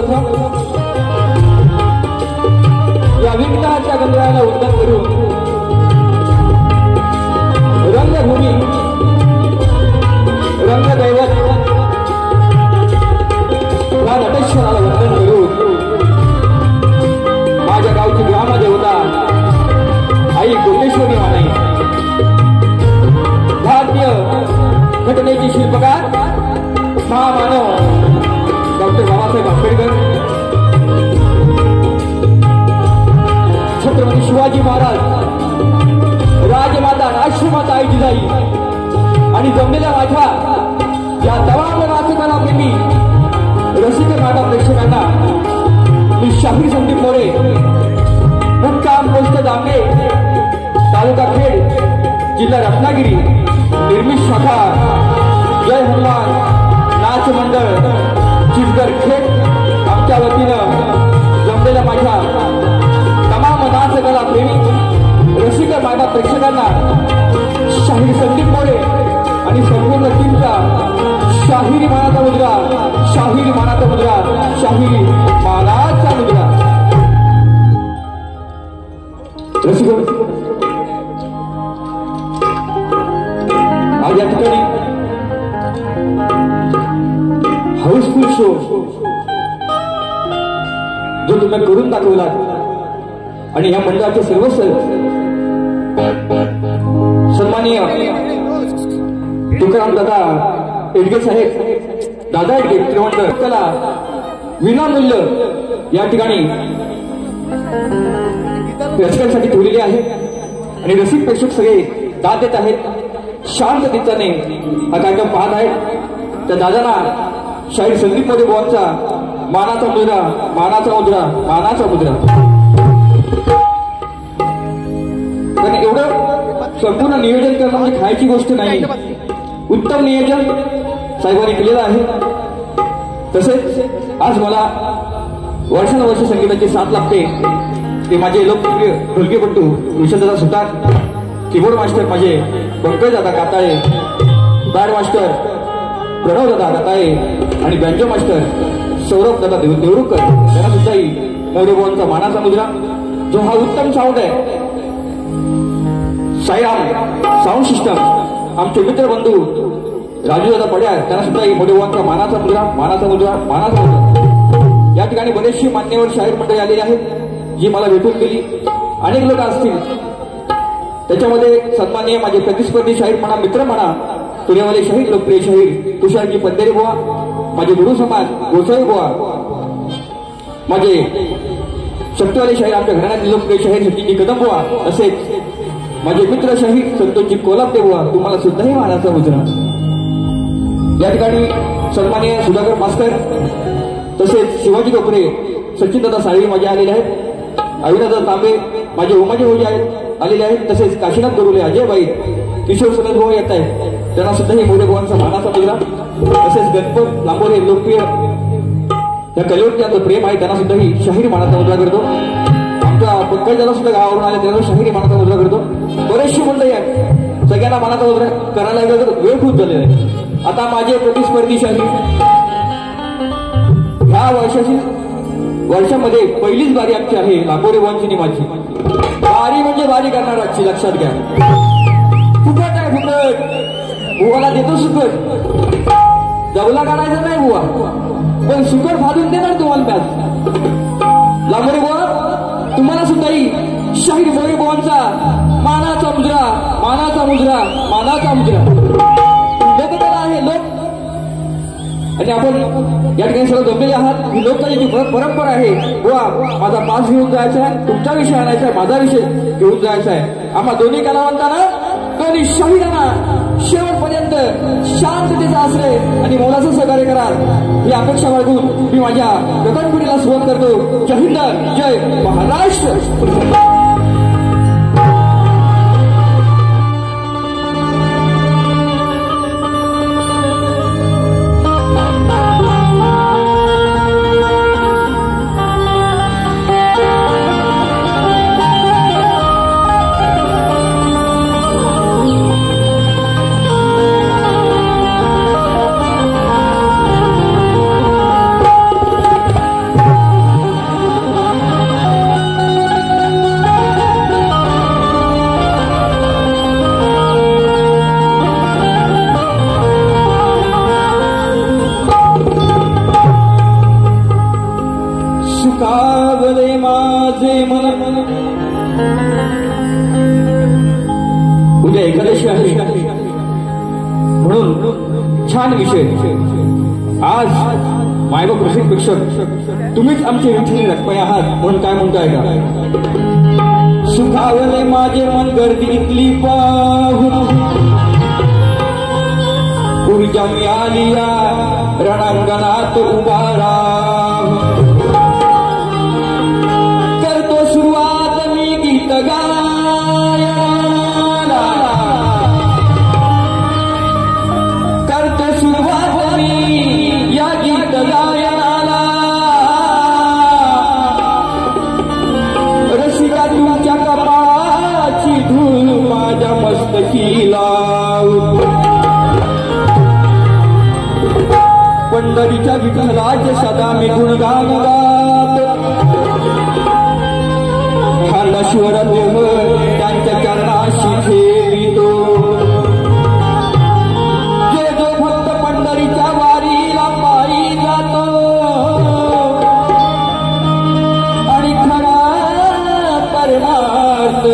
सर्वप्रथम या विघ्नाच्या गंधराला उद्धार करून रंगभूमी रंगदैवत या नटेश्वराला वंदन करून माझ्या गावची ग्रामदेवता आई कोटेश्वरी मानाई भारतीय घटनेची शिल्पकार महामानव डॉक्टर बाबासाहेब आंबेडकर छत्रपती शिवाजी महाराज राजमाता राष्ट्रमाता आई जिजाई आणि जमलेल्या माझ्या या तमाम राजकारणा प्रेमी रसिक नाटक प्रेक्षकांना मी शाहीर संदीप मोरे मुक्काम पोस्ट दांगे तालुका खेड जिल्हा रत्नागिरी निर्मित शाखा जय हनुमान नाच मंडळ चिचगर खेड आमच्या वतीनं जमलेल्या माझ्या तमाम नाच कला प्रेमी रसिक माझ्या प्रेक्षकांना शाहीर संदीप मोरे आणि संपूर्ण टीमचा शाहिरी मानाचा मुद्रा शाहिरी मानाचा मुद्रा शाहिरी मानाचा मुद्रा रसिक आज या ठिकाणी हाऊसफुल शो जो तुम्ही करून दाखवला आणि या मंडळाचे सर्व सन्माननीय तुकाराम दादा एडगे साहेब दादा एडगे त्रिवंत कला विनामूल्य या ठिकाणी रसिकांसाठी ठेवलेली आहे आणि रसिक प्रेक्षक सगळे दाद देत आहेत शांततेने हा कार्यक्रम पाहत आहेत त्या दादांना शाहीर संदीप मोरे बुवांचा मानाचा मुद्रा मानाचा मुद्रा मानाचा मुद्रा कारण एवढं संपूर्ण नियोजन करणं म्हणजे खायची गोष्ट नाही उत्तम नियोजन साहेबांनी केलेलं आहे तसेच आज मला वर्षानुवर्ष संगीताची साथ लागते ते माझे लोकप्रिय ढोलकीपट्टू विशालदादा सुतार कीबोर्ड मास्टर माझे पंकज दादा काताळे बॅड मास्टर प्रणव दादा काताळे आणि बँजो मास्टर सौरभ दादा देवरुकर त्यांना सुद्धाही मोरे बुवांचा मानाचा मुद्रा जो हा उत्तम साऊंड आहे साईराम साऊंड सिस्टम आमचे मित्र बंधू राजू दादा पड्यार त्यांना सुद्धा मोरे बुवांचा मानाचा मुद्रा मानाचा मुद्रा मानाचा मुद्रा या ठिकाणी बरेचशी मान्यवर शाहीर मंडळी आलेली आहेत जी मला भेटून गेली अनेक लोक असतील त्याच्यामध्ये सन्माननीय माझे प्रतिस्पर्धी शाहीर म्हणा मित्र म्हणा पुण्यावाले शाहीर लोकप्रिय शाहीर तुषारजी पंधेरे बुवा माझे गुरु समाज गोसाई बुवा माझे शक्तीवाले शाहीर आमच्या घराण्यातील लोकप्रिय शाहीर सचिनजी कदम बुवा तसेच माझे मित्र शाहीर संतोषजी कोल्हापते बुवा तुम्हाला सुद्धाही मानाचा मुद्रा या ठिकाणी सन्माननीय सुधाकर मास्तर तसेच शिवाजी डोकरे सचिनदादा साळवी माझे आलेले आहेत अविनाशदादा तांबे माझे उमाजी भाऊजी आहेत आलेले आहेत तसेच काशीनाथ गरुले अजयबाई किशोर सनद भाऊ येत आहेत त्यांना सुद्धाही मोरे बुवांचा मानाचा मुद्रा तसेच गणपत लांबोरे लोकप्रिय या कलेवरती आपलं प्रेम आहे त्यांना सुद्धाही शाहीर मानाचा मुद्रा करतो आमच्या पंकजाला सुद्धा गावावरून आले त्यांना शाहीरी मानाचा मुद्रा करतो बरेचशी मंडळी आहेत सगळ्यांना मानाचा मुद्रा करायला गेलं तर वेळ खूप झालेला आहे आता माझे प्रतिस्पर्धी शाहीर ह्या वर्षामध्ये पहिलीच बारी आमची आहे लांबोरे बुवांची आणि माझी बारी म्हणजे बारी करणार आजची लक्षात घ्या फुकट आहे फुकट बुवाला देतो सुकट जवला काढायचा नाही बुवा पण सुकट फाडून देणार तुम्हाला त्यात लांबोरे बुवा तुम्हाला सुद्धाही शाहीर मोरे बुवांचा मानाचा मुद्रा मानाचा मुद्रा मानाचा मुद्रा लोककला आहे लोक आणि आपण या ठिकाणी सर्व जमलेले आहात ही लोककलेची परंपरा आहे बुवा माझा पास घेऊन जायचा आहे तुमचा विषय आणायचा आहे माझा विषय घेऊन जायचा आहे आम्हा दोन्ही कलावंतांना दोन्ही शाहिरांना शेवटपर्यंत शांततेचा आश्रय आणि मोलाचं सहकार्य कराल ही अपेक्षा बाळगून मी माझ्या प्रकट पिढीला सुरुवात करतो जय हिंद जय महाराष्ट्र माझे मन उद्या एकादशी आहे म्हणून छान विषय आज मायबाप रसिक प्रेक्षक तुम्हीच आमचे विठ्ठली रखमाई आहात म्हणून काय म्हणताय का सुखावले माझे मन गर्दीतली पाहून ऊर्जा मिळाली या रणांगणात उभा राहून करतो सुरुवात मी गीत गायनाला करतो सुरुवात मी या गीत गायनाला रसिका तुमच्या कपाळाची धूळ माझ्या मस्तकी लावून पंढरीच्या विठ्ठलाचे सदा मी गुणगान गात हार्दाश्वर देह त्यांच्या चरणाशी ठेवितो जो जो भक्त पंढरीच्या वारीला पायी जातो आणि खरा परमार्थ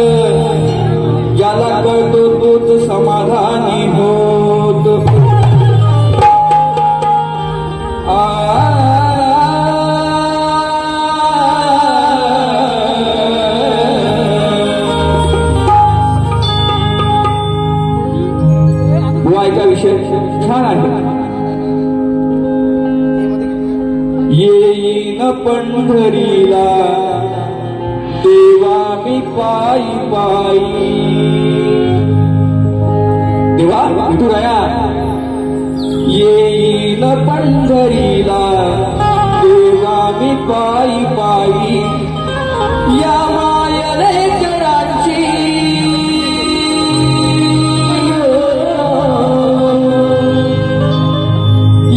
ज्याला कळतो तोच समाधानी होतो ऐका विषय छान आहे येईन पंढरीला देवा मी पायी पायी देवा विठुराया येईन पंढरीला देवा मी पायी पायी या मायले कराची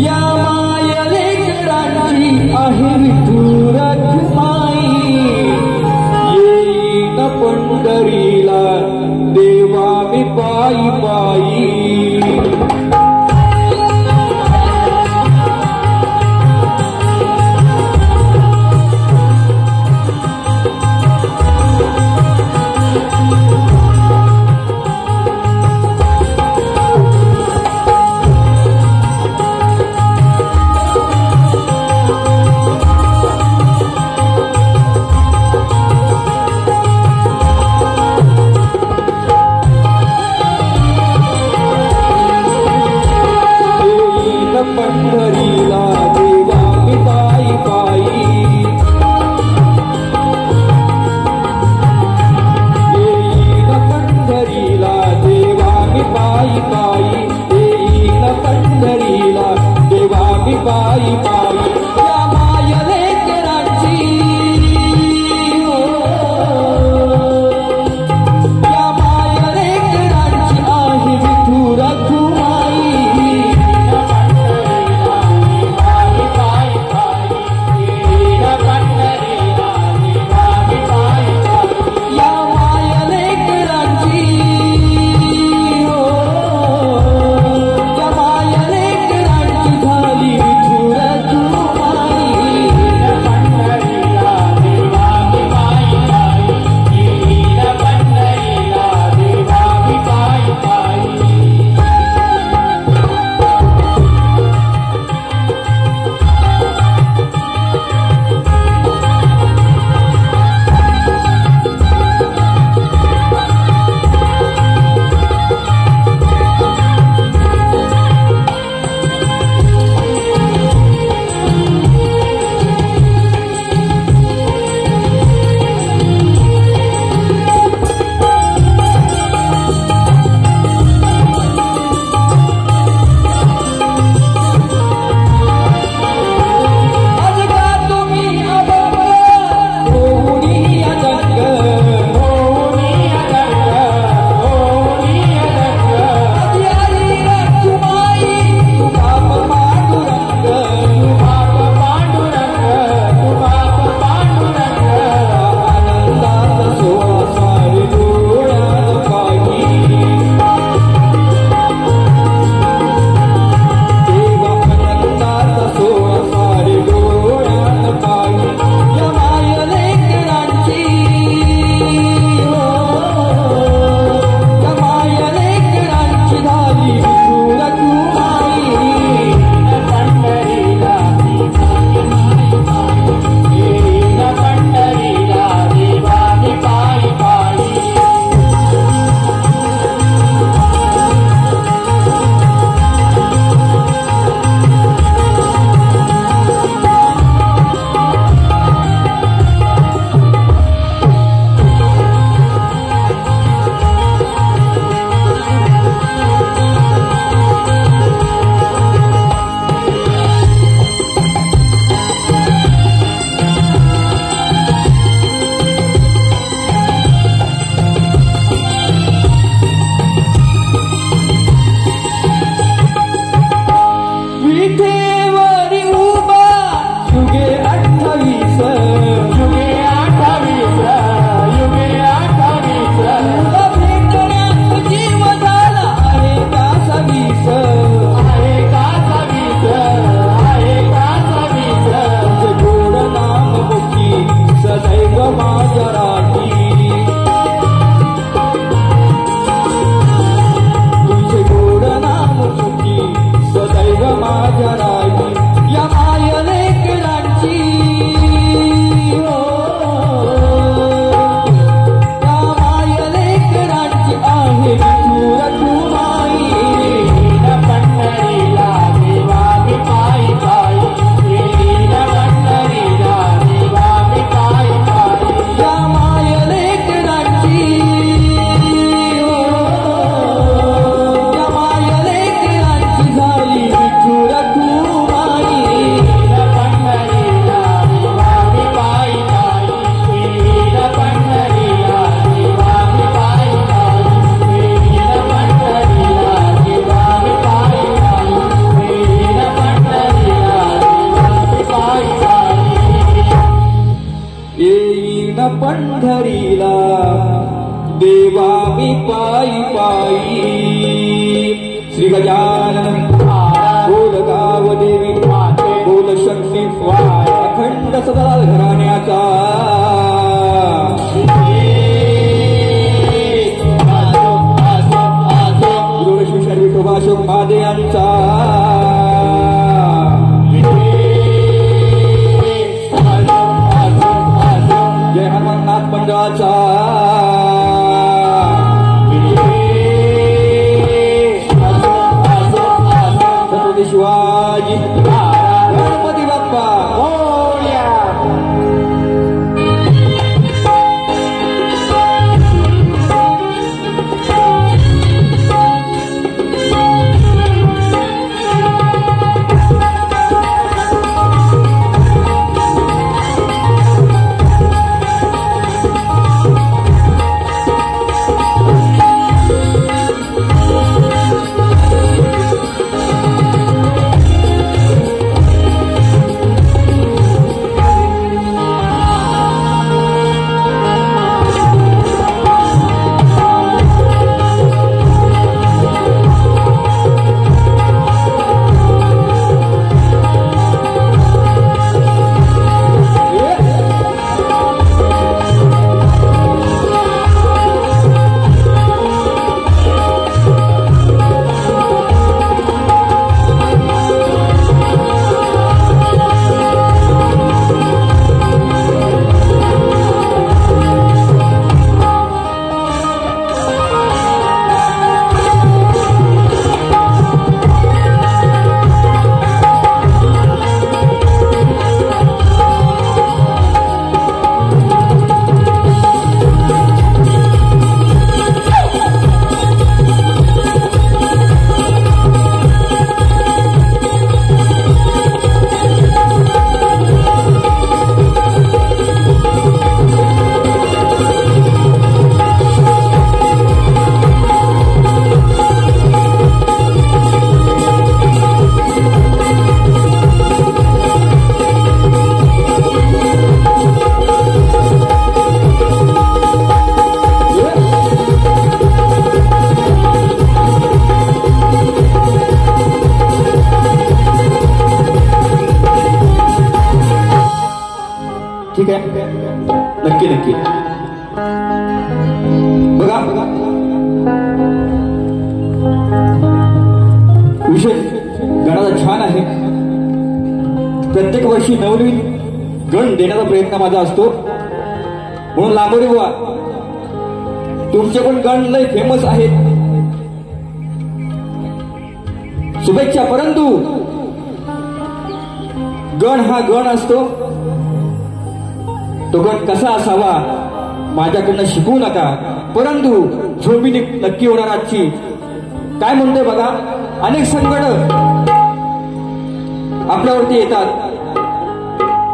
या मायले कराची आहे विठू रखमाई येईन पंढरीला देवा मी पायी पायी येईन पंढरीला देवा मी पायी पायी श्री गजानन बोल गाव देवी बोल शक्ती अखंड सदा घराण्याचा गुरुश्री विठोबा अशोक मादे यांचा जय हनुमाननाथ मंडळाचा छत्रपती शिवाजी गणपती बाप्पा मोरया. ठीक आहे, नक्की नक्की बघा. विषय गणाचा छान आहे. प्रत्येक वर्षी नवनवीन गण देण्याचा प्रयत्न माझा असतो. म्हणून लांबोरे बुवा तुमचे पण गण लय फेमस आहेत, शुभेच्छा. परंतु गण हा गण असतो, तो गण कसा असावा माझ्याकडनं शिकवू नका. परंतु झोंबी नक्की होणार आजची. काय म्हणतोय बघा, अनेक संकट आपल्यावरती येतात.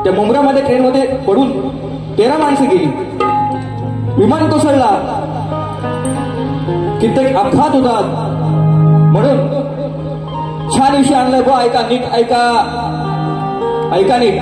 त्या मुंब्रामध्ये ट्रेनमध्ये पडून 13 माणसं गेली, विमान कोसळला, कित्येक अपघात होतात. म्हणून छान विषय आणलाय बा, ऐका नीट, ऐका ऐका नीट.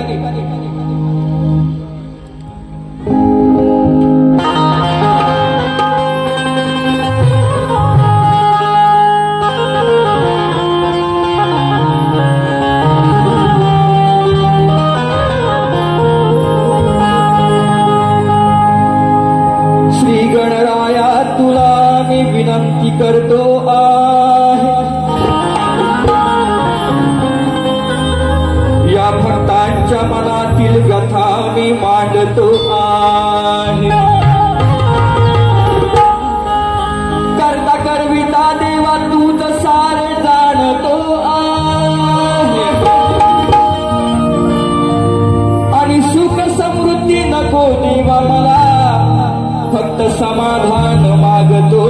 विनंती करतो आहे, या भक्तांच्या मनातील व्यथा मी मांडतो आहे. करता करविता देवा तूच सार जाणतो आहे, आणि सुख समृद्धी नको देवा मला, फक्त समाधान मागतो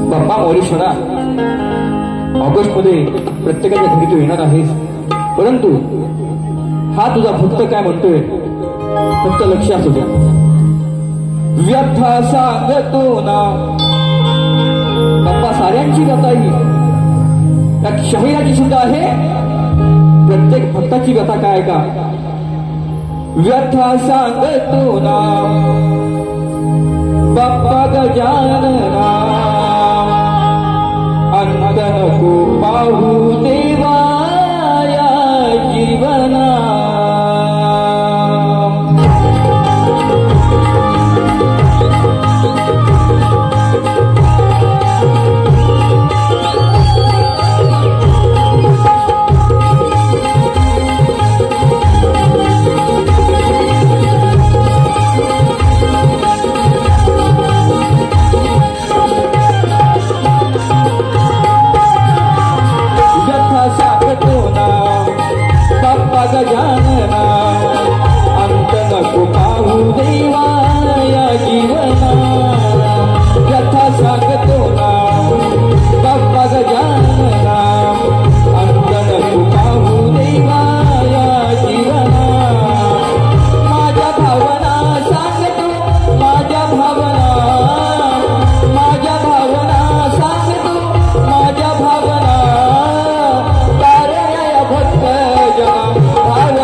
बाप्पा मोरेश्वरा. ऑगस्ट मध्ये प्रत्येकाच्या घरी तू येणार आहेस, परंतु हा तुझा भक्त काय म्हणतोय फक्त लक्ष असू द्या. व्यथा सांगतो ना बाप्पा, साऱ्यांची व्यथा ही त्यात शहराची सुद्धा आहे. प्रत्येक भक्ताची व्यथा काय का? व्यथा सांगतो ना बाप्पा गजानना, अंत नको पाहू देवा या जीवना. गजानना, अंत नको पाहू देवा या जीवना. व्यथा सांगतो ना बाप्पा गजानना, अंत नको पाहू देवा या जीवना. माझ्या भावना सांगतो, माझ्या भावना, माझ्या भावना सांगतो, माझ्या भावना. तारण्या भक्त जना भाव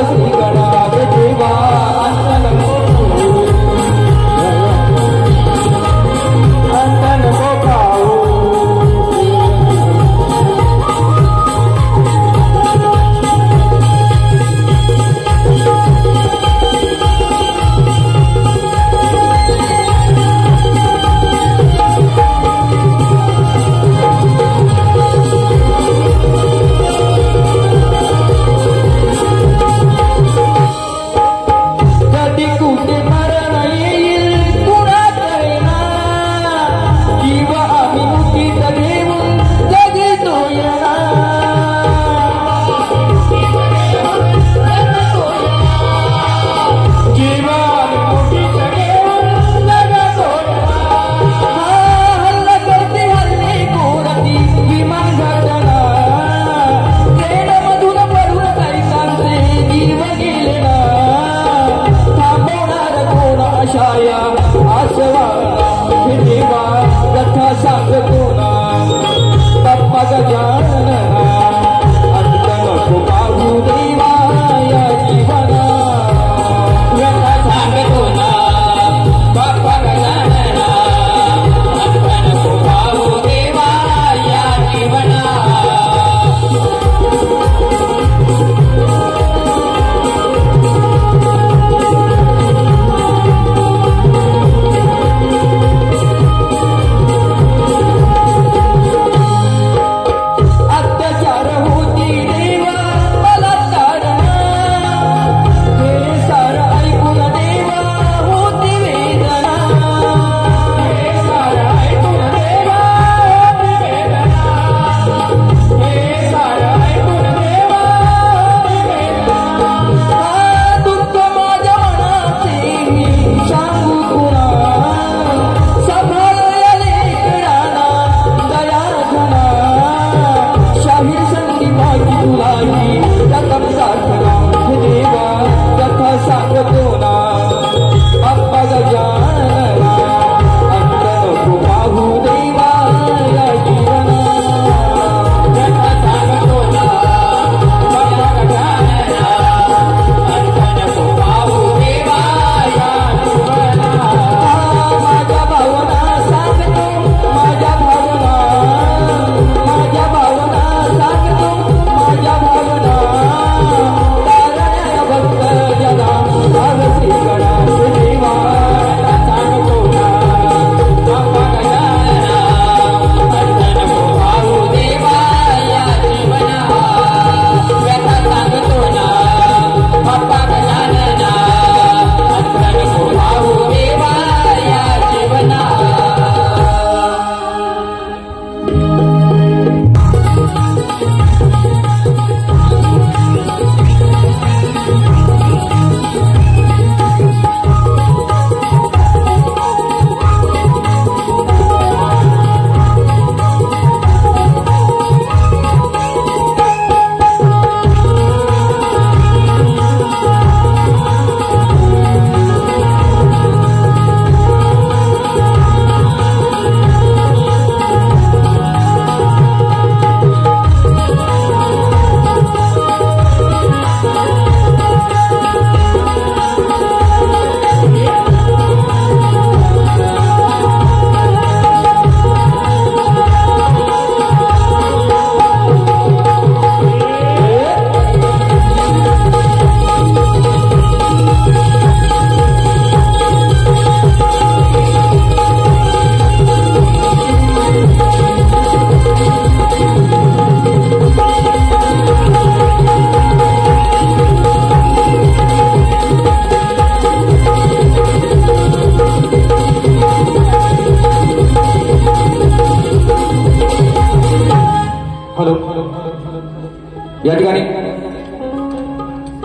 या ठिकाणी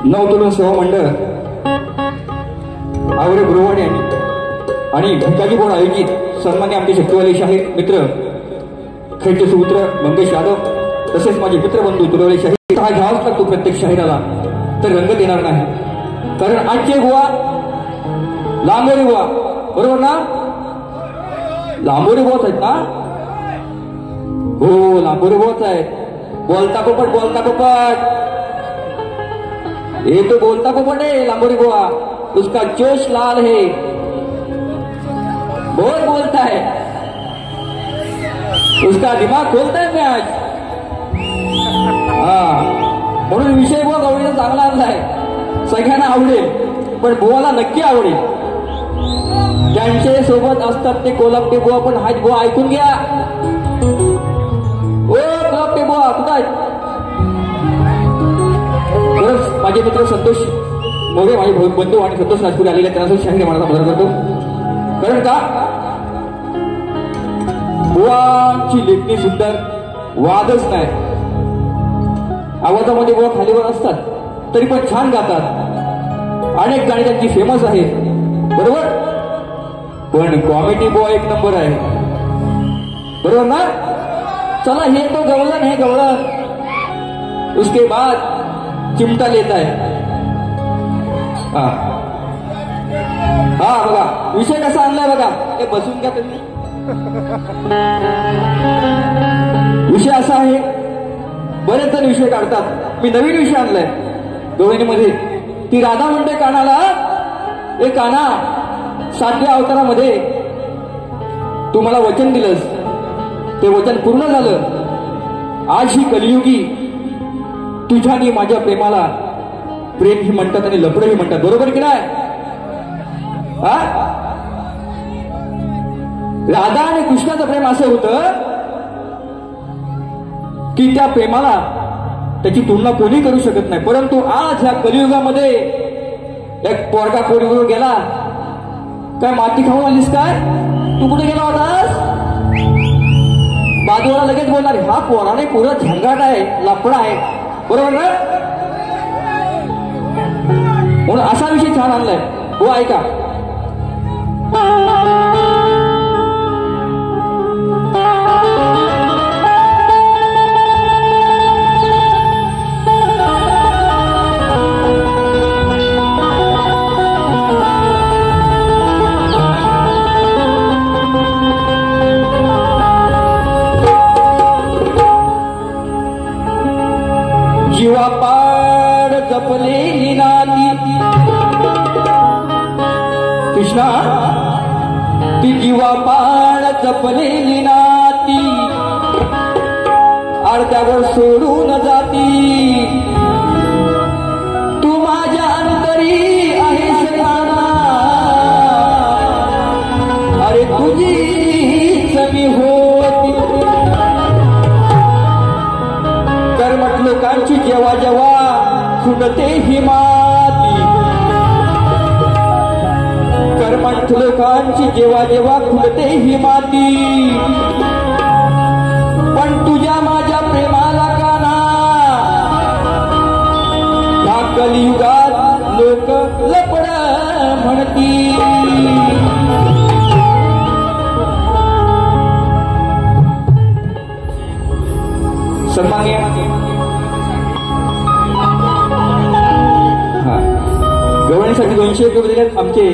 नवतरुण सेवा मंडळ आवरे गुरुवाडी आणि भिकाजी बोर्ड आयोजित सन्मान्य आमचे शक्तिवाले शाहीर मित्र खेळचे सुपुत्र मंगेश यादव तसेच माझे मित्रबंधू तुरवले शाहीर हा घ्यावाच लागतो प्रत्येक शाहिराला तर रंगत येणार नाही कारण आजचे गोवा लांबोरी गोवा बरोबर ना लांबोरी गोवाच आहेत ना हो लांबोरी गोवाच आहेत बोलता पोपट ये तो बोलता पोपट है लांबोरी गोवा उसका जोश लाल है बहुत बोलता है उसका दिमाग खोलता है मैं आज म्हणून विषय बुवा गवळीचा चांगला आणलाय सगळ्यांना आवडेल पण बुवाला नक्की आवडेल ज्यांचे सोबत असतात ते कोलपटे बुवा पण हाच बुवा ऐकून घ्या ओ कोलपटे बुवा कुठं खरंच माझे मित्र संतोष मोरे माझे बंधू आणि संतोष राजपुरी आलेले त्यांना शाहीर मला मदत करतो कारण का बुवाची लेखणी सुंदर वादच नाही आवाजामध्ये बुवा खालीवर असतात तरी पण छान गातात अनेक गाणी त्यांची फेमस आहेत बरोबर पण कॉमेडी बुवा एक नंबर आहे बरोबर ना चला हे तो गवलन है गवलन उसके बाद चिमटा लेता है हा बघा विषय कसा आणलाय बघा हे बसून घ्या तुम्ही विषय असा आहे बरेच जण विषय काढतात मी नवीन विषय आणलाय गवळणीमध्ये ती राधा म्हणते कानाला ए काना 7व्या अवतारामध्ये तू मला वचन दिलंस ते वचन पूर्ण झालं आज ही कलियुगी तुझ्यानी माझ्या प्रेमाला प्रेम ही म्हणतात आणि लपड ही म्हणतात बरोबर की नाही राधा आणि कृष्णाचं प्रेम असं होतं की त्या प्रेमाला त्याची तुलना कोणी करू शकत नाही परंतु आज ह्या कलियुगामध्ये एक पोरगा पोरीवर गेला काय माती खाऊन आलीस काय तू कुठे गेला होतास बाजूला लगेच बोलणार हा पोराने पुरा झंगाट आहे लफडा आहे बरोबर ना म्हणून असा विषय छान आणलाय हो ऐका जीवा पाड जपलेली नाती कृष्णा ती जीवा पाड जपलेली नाती अर्ध्यावर सोडून जाती तू माझ्या अंतरी आहेस काना अरे तुझीच मी होती कर्मठ लोकांची जेव्हा जेव्हा खुणते ही माती कर्मठ लोकांची जेव्हा जेव्हा खुणते ही माती पण तुझ्या माझ्या प्रेमाला काना ह्या कलियुगात लोक लपड म्हणती सन्मान्य गवळणीसाठी 200 रुपये दिलेत आमचे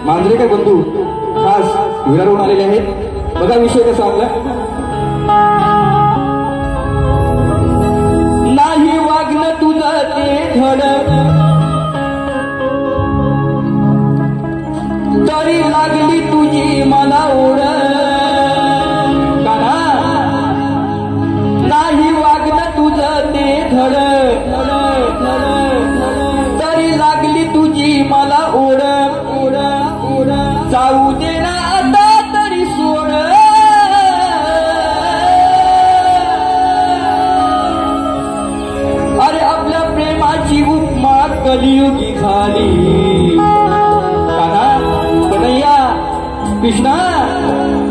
मांजरेकर बंधू खास विरारहून आलेले आहेत बघा विषय कसा आपला नाही वागणं तुझं ते धड तरी लागली तुझी मला ओढ काना नाही वागणं तुझं ते धड तरी लागली तुझी मला ओढ जाऊ दे ना आता तरी सोड अरे आपल्या प्रेमाची उपमा कलियुगी झाली काना कन्हैया कृष्णा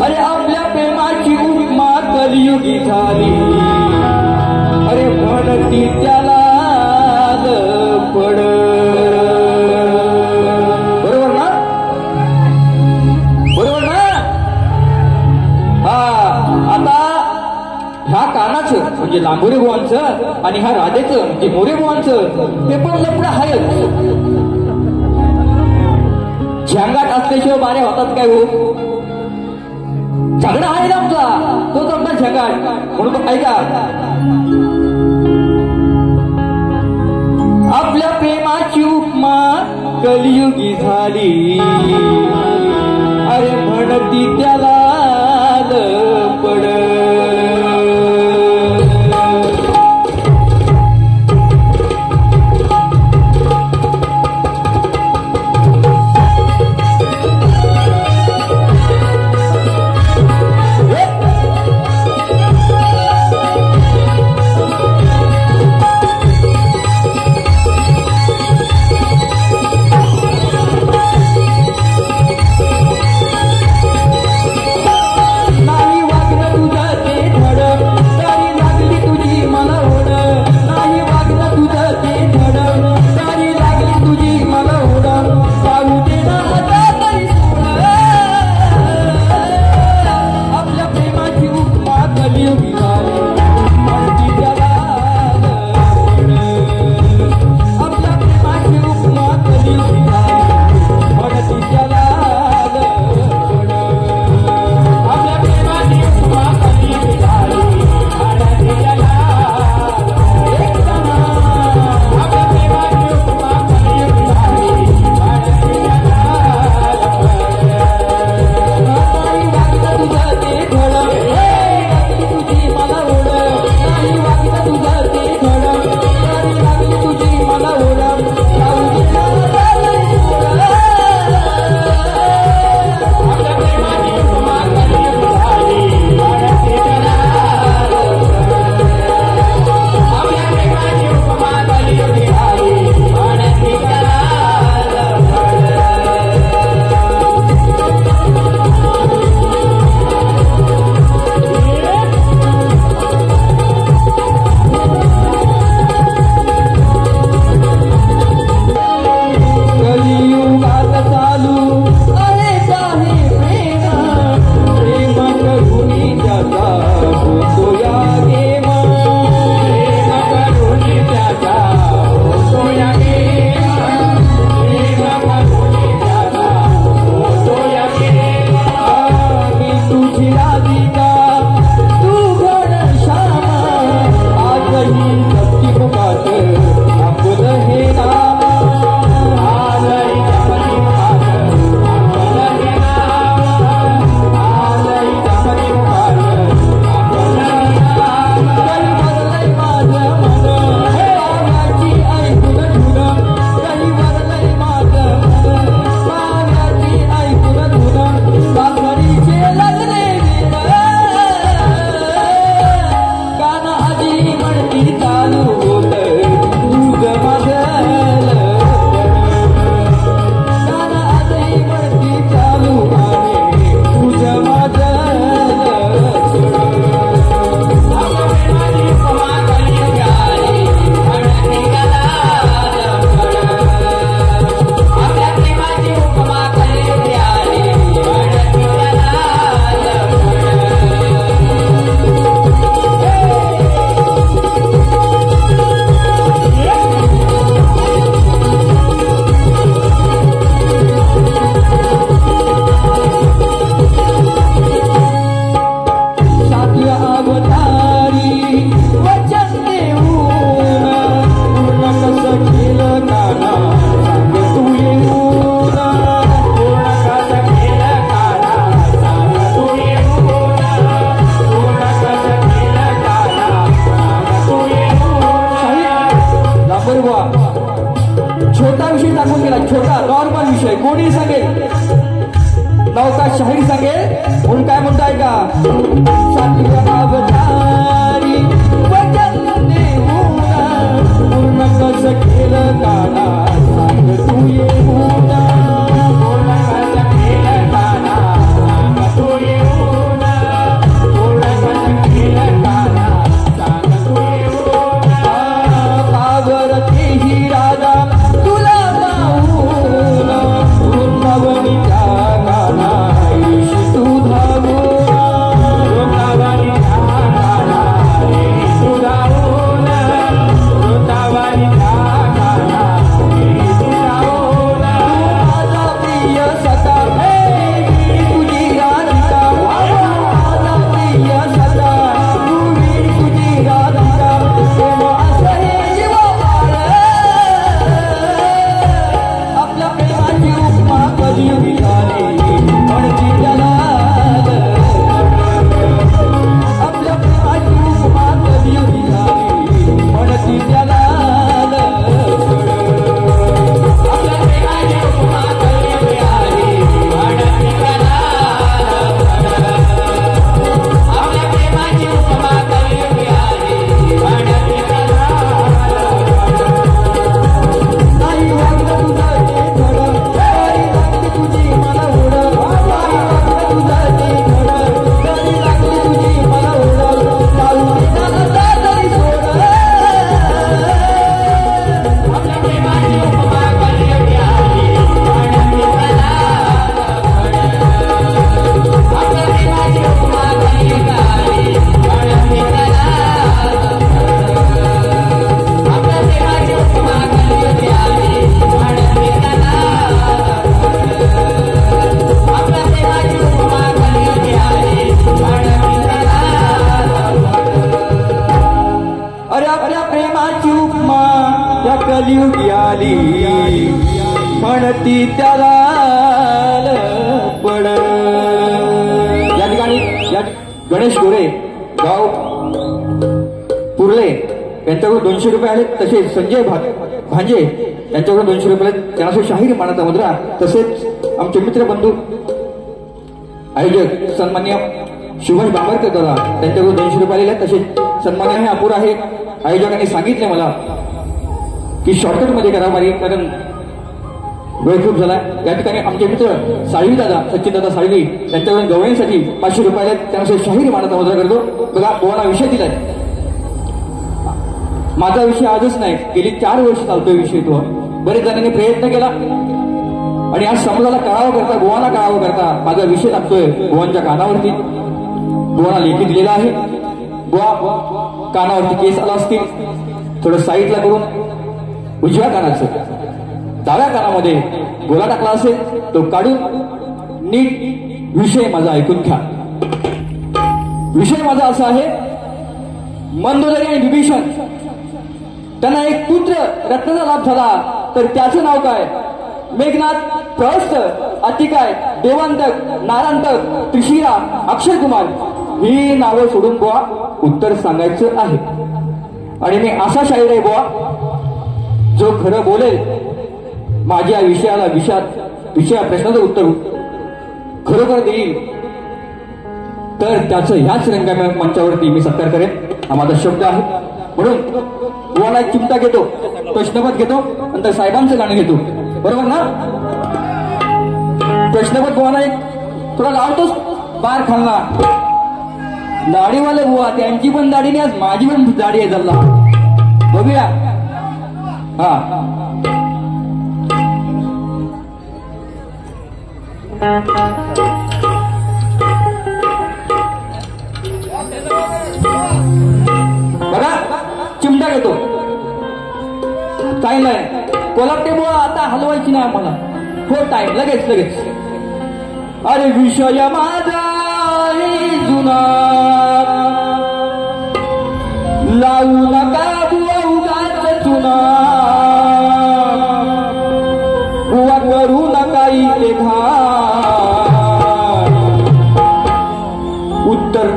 अरे आपल्या प्रेमाची उपमा कलियुगी झाली अरे म्हणती म्हणती त्याला पड. बरोबर ना? बरोबर ना? हा आता ह्या कानाचं म्हणजे लांबोरे बुवांचं आणि ह्या राधेचं म्हणजे मोरे बुवांचं ते पण लपडं आहेच. झंगाट असल्याशिवाय बाऱ्या होतात काय हो? झगडा आहे ना आमचा, तोच आमचा झंगाट. म्हणून ऐका, आपल्या प्रेमाची उपमा कलियुगी झाली, अरे म्हणती त्याला पड. छोटा विषय दाखवून गेला, छोटा नॉर्मल विषय. कोणी सांगेल नौका शाहीर सांगेल म्हणून काय म्हणताय का, अवतारी वचन देऊना पूर्ण कस केलं काना सांग तू येऊना, पूर्ण कस केलं काना सांग तू येऊना, पूर्ण कस केलं काना सांग तू येऊना. कलियुगी आली म्हणती त्याला पड. या ठिकाणी या गणेश गोरे गाव पुरले यांच्याकडून 200 रुपये आले. तसेच संजय भांजे यांच्याकडून 200 रुपये आले. त्यांना शाहीर मानाचा मुद्रा. तसेच आमचे मित्रबंधू आयोजक सन्मान्य सुभाष बांबरकर दादा त्यांच्याकडून 200 रुपये आलेले आहेत. तसेच सन्मान्य हे अपुर आहे. आयोजकांनी सांगितले मला की शॉर्टकट मध्ये करावं कारण वेळ खूप झाला. या ठिकाणी आमचे मित्र साळवी दादा सचिन दादा साळवी त्यांच्याकडून गवळींसाठी 500 रुपये आहेत. त्यांना शाहीर मानाचा मुद्रा करतो. बघा बोवाना विषय दिलाय. माझा विषय आजच नाही, गेली 4 वर्ष चालतोय विषय तो. बरेच जणांनी प्रयत्न केला आणि आज समाजाला कळावं करता गोवाना कळावं करता माझा विषय लागतोय गोवांच्या कानावरती. गोवाना लेखी दिलेला आहे. गोवा कानावरती केस आला असतील थोडं साईडला करून उजव्या कानाचं डाव्या कानामध्ये गोला टाकला असेल तो काढून नीट विषय माझा ऐकून घ्या. विषय माझा असा आहे, मंदोदरी आणि विभीषण त्यांना एक पुत्र रत्नाचा लाभ झाला तर त्याचं नाव काय? मेघनाथ, प्रहस्त, अतिकाय, देवांतक, नारांतक, त्रिशिरा, अक्षय कुमार ही नावं सोडून बुवा उत्तर सांगायचं आहे. आणि मी असा शाहीर आहे बुवा जो खरं बोलेल माझ्या विषयाला विषया प्रश्नाचं उत्तर खरोखर देईल तर त्याचं ह्याच रंगाच्या मंचावरती मी सत्कार करेन. हा माझा शब्द आहे. म्हणून गोवाला एक चिमटा घेतो, प्रश्नपद घेतो, नंतर साहेबांचं गाणं घेतो. बरोबर ना? प्रश्नपद गोवाला एक थोडा लावतोच बार खालना. दाढीवाले बुवा त्यांची पण दाढी नाही, आज माझी पण दाढी आहे. जल्ला बघूया. हा बघा चिमटा घेतो. टाइम नाही कोलापटे बुवा आता हलवायची नाही आम्हाला. हो टाइम लगेच लगेच. अरे विषय माझा जुना लावू नका बुवा उगाच चुना. बुवा करू नका इथे घाण. उत्तर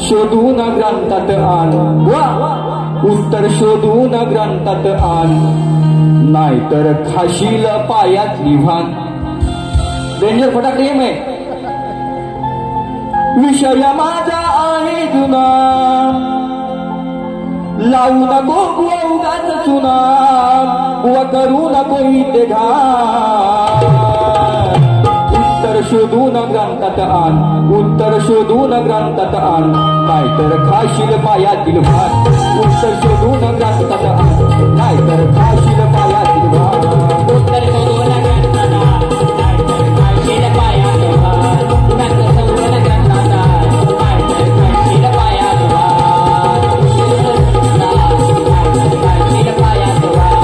शोधून ग्रंथात आण. उत्तर शोधून ग्रंथात आण नाहीतर खाशील पायात लिव्हान. डेंजर फटाके आहे. विषय माझा आहे जुना लावू नको बुवा उगाच चुना. बुवा करू नको इथे घाण. उत्तर शोधून ग्रंथात आण. उत्तर शोधून ग्रंथात आण नाहीतर खाशील पायातील भान. उत्तर शोधून ग्रंथात आण नाहीतर खाशील पायातील भान. उत्तर शोधून ग्रंथात आण नाहीतर खाशील पायातील भान. उत्तर शोधून ग्रंथात आण नाहीतर खाशील पायातील भान. खाशील पायातील भान.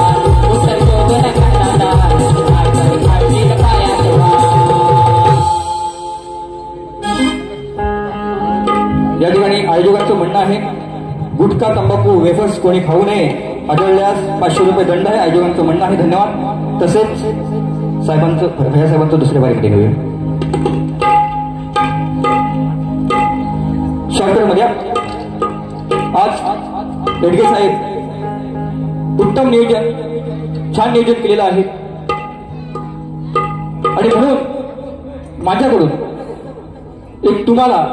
उत्तर शोधून ग्रंथात आण नाहीतर खाशील पायातील भान. या ठिकाणी आयोजकांचं म्हणणं आहे गुटखा तंबाखू वेफर्स कोणी खाऊ नये. आढळल्यास 500 रुपये दंड आहे. आयोजकांचं म्हणणं आहे. धन्यवाद. तसेच साहेबांचं भैया साहेबांचं दुसऱ्या बारीकडे घेऊया. शॉर्टकटमध्ये आज येडगे साहेब उत्तम नियोजन छान नियोजन केलेलं आहे. आणि म्हणून माझ्याकडून एक तुम्हाला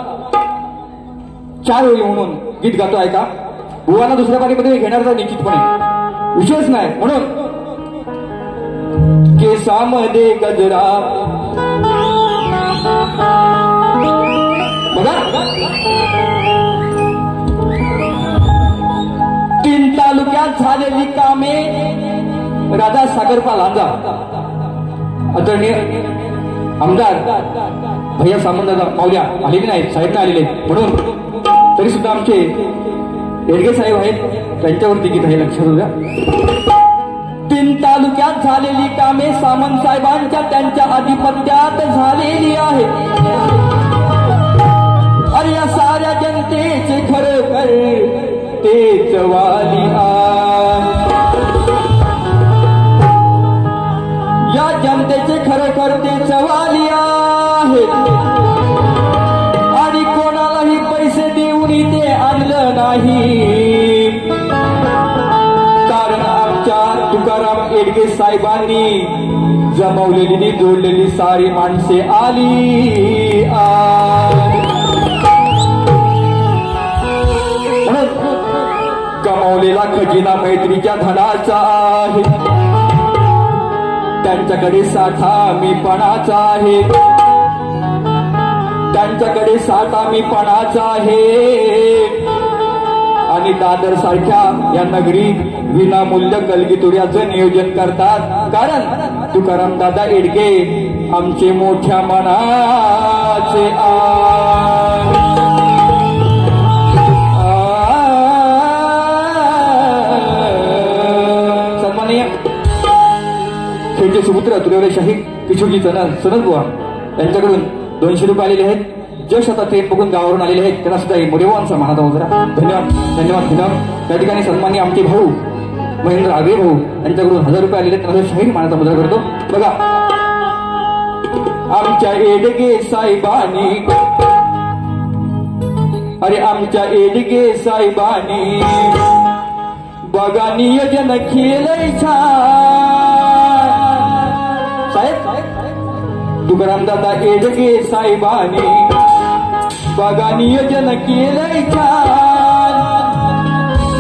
4 ओळी म्हणून गीत गातो आहे का? बुवाला दुसऱ्या बारीमध्ये घेणारचा निश्चितपणे विषयच नाही. म्हणून केसामध्ये गजरा बघा 3 तालुक्यात झालेली कामे राजा सागरपा लांजा आदरणीय आमदार भैया सामंत मावल्या आलेले नाहीत. साहेब आलेले म्हणून तरी सुद्धा आमचे येडगे साहेब आहेत त्यांच्यावरती गीत आहे. लक्षात द्या. 3 तालुक्यात झालेली कामे सामंत साहेबांच्या त्यांच्या आधिपत्यात झालेली आहे. अरे या साऱ्या जनतेचे खरोखर तेच वाली आहे. तुकाराम एडगे साहेबांनी जमवलेली जोडलेली सारी माणसे आली कमावलेला खजिना मैत्रीच्या धनाचा आहे त्यांच्याकडे साठा मी पणाचा आहे त्यांच्याकडे साठा मी पणाचा आहे आणि दादर सारख्या या नगरीत विनामूल्य कलगीतुऱ्याचं नियोजन करतात कारण तुकाराम दादा एडगे आमचे मोठ्या मनाचे सन्माननीय खेळचे सुपुत्र तुरेवले शाही किशोरजी सनद बुवा यांच्याकडून 200 रुपये आलेले आहेत. जश आता ट्रेन बघून गावावरून आलेले आहेत त्यांना सुद्धा मोरेवांचा मानाचा वजरा धन्यवाद धन्यवाद धन्यवाद. त्या ठिकाणी सन्माननीय आमचे भाऊ महेंद्र आगे भाऊ यांच्याकडून 1000 रुपये आलेले त्यांना शाहीर मानाचा मुद्रा करतो. बघा आमच्या एडगे साहेबांनी अरे आमच्या एडगे साहेबांनी बघा नियोजन केलंय साहेब तुकाराम दादा एडगे साहेबांनी बघा नियोजन केलंय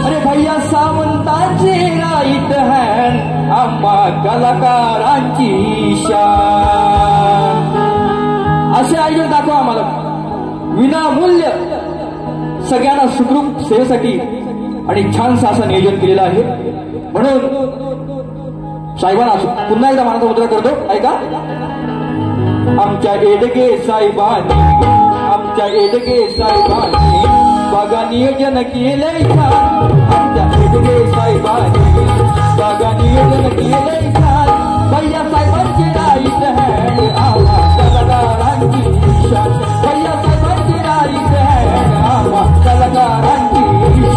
अरे भैया सावंताचे राईट हँड आम्हा कलाकारांची शान असे आयोजन दाखवा आम्हाला विनामूल्य सगळ्यांना सुखरूप सेवेसाठी आणि छानसं असं नियोजन केलेलं आहे. म्हणून साहेबांना पुन्हा एकदा मानाचा मुद्रा करतो ऐका. आमच्या एडगे साहेबांनी बघा नियोजन केलंय छान आमच्या एडगे साहेबांनी बघा नियोजन केलंय छान भैया साहेबांचे राईट हँड आम्हा कलाकारांची शान भैया साहेबांचे राईट हँड आम्हा कलाकारांची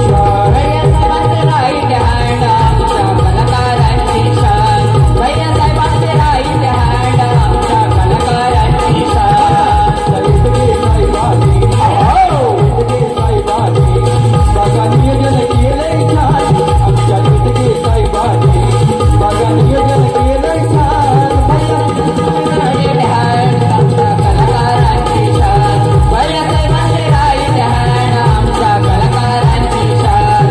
शान भैया साहेबांचे राईट हँड आमच्या कलाकारांची शान भैया साहेबांचे राईट हँड आमच्या कलाकारांची शान एडगे साहेबांनी बघा नियोजन केलंय छान आमच्या एडगे साहेबांनी बघा नियोजन केलंय छान भैया साहेबांचे राईट हँड आमच्या कलाकारांची शान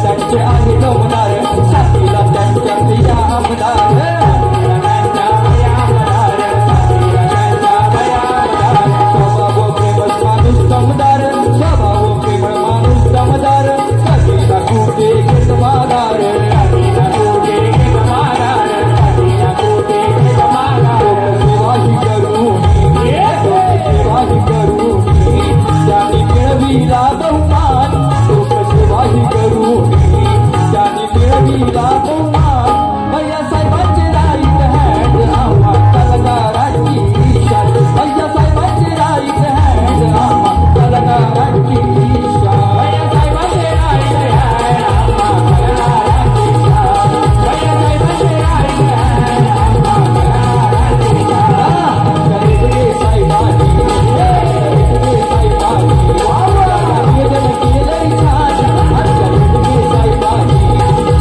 त्यांचे आहे गमदार साथीला त्यांच्या प्रिया आमदार स्वभाव प्रेमळ माणूस दमदार स्वभाव प्रेमळ माणूस दमदार कधीला कुठे घेतमादार सेवाही करून त्यांनी मिळविला बहुमान लोकसेवाही करून त्यांनी मिळविला बहुमान भैया साहेबांचे राईट हँड आम्हा कलाकारांची शान भैया साहेबांचे राईट हँड आम्हा कलाकारांची शान भैया साहेबांचे राईट हँड आम्हा कलाकारांची शान भैया साहेबांचे राईट हँड आम्हा कलाकारांची शान एडगे साहेबांनी नियोजन केलंय छान आमच्या एडगे साहेबांनी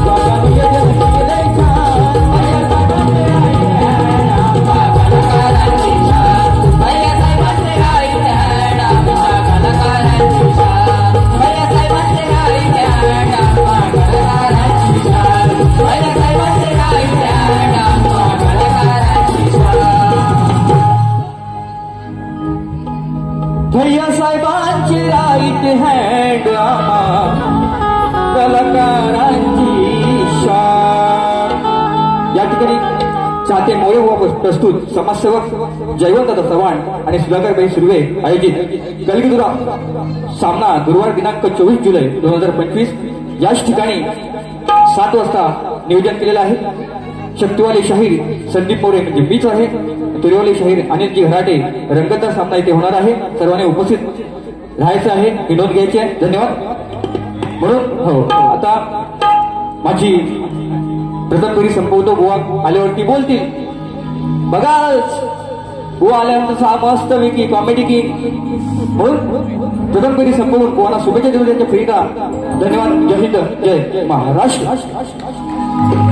बघा नियोजन केलंय छान भैया साहेबांचे राईट हँड आम्हा कलाकारांची शान भैया साहेबांचे राईट हँड आम्हा कलाकारांची शान भैया साहेबांचे राईट हँड आम्हा कलाकारांची शान भैया साहेबांचे राईट हँड आम्हा कलाकारांची शान भैया साहेबांचे राईट हँड आम्हा कलाकारांची शान. या ठिकाणी चाहते मोरे व प्रस्तुत समाजसेवक जयवंत चव्हाण आणि सुधाकरबाई सुर्वे आयोजित कलगीतुरा सामना गुरुवार दिनांक 24 जुलै 2025 याच ठिकाणी 7 वाजता नियोजन केलेलं आहे. शक्तिवाले शाहीर संदीप मोरे म्हणजे मीच आहे. तुरेवाले शाहीर अनिलजी घराटे रंगतदार सामना इथे होणार आहे. सर्वांनी उपस्थित राहायचं आहे ही नोंद घ्यायची आहे. धन्यवाद. म्हणून हो आता माझी प्रथम फेरी संपवतो. बुवा आल्यावरती बोलतील. बघा बुवा आल्यानंतर मस्त वेगळी कॉमेडी की बोल. प्रथम फेरी संपवून बुवाला शुभेच्छा देऊन त्यांच्या फेरीला धन्यवाद. जय हिंद, जय महाराष्ट्र.